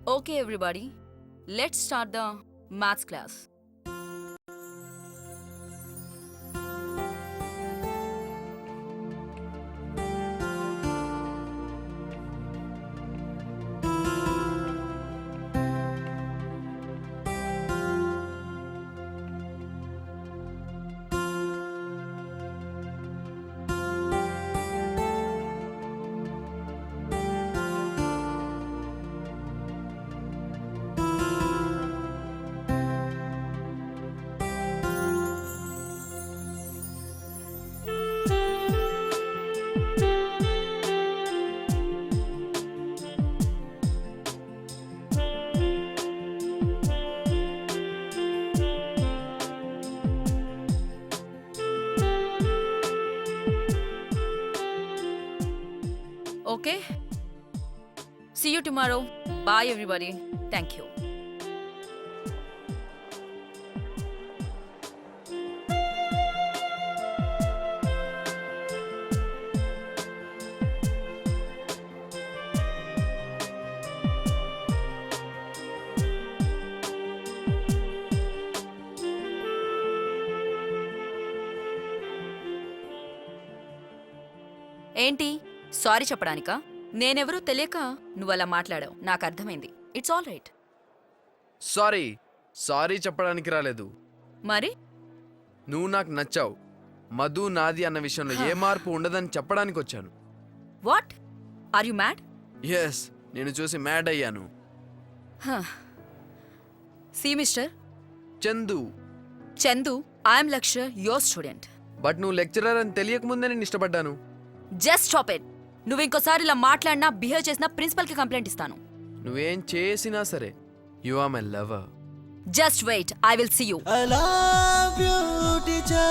Okay, everybody, let's start the maths class. Okay? See you tomorrow. Bye, everybody. Thank you. ఏంటి sorry చెప్పడానికా? నేనెవరూ తెలియక నువ్వలా మాట్లాడావు. నాకు అర్థమైంది. It's all right. సారీ చెప్పడానికి రాలేదు. మరి నువ్వు నాకు నచ్చావు. మధు నాది అన్న విషయంలో ఏ మార్పు ఉండదని చెప్పడానికి వచ్చాను. What? Are you mad? Yes, నేను చూసి మ్యాడ్ అయ్యాను. See mister Chandu, I'm Lakshya, your student. But నువ్వు లెక్చరర్ అని తెలియకముందే నేను ఇష్టపడ్డాను. Just stop it. నువ్వు ఇంకోసారి ఇలా మాట్లాడినా బిహేవ్ చేసినా ప్రిన్సిపల్కి కంప్లైంట్ ఇస్తాను. నువ్వేం చేసినా సరే, you are my lover. Just wait, I will see you. I love you, teacher.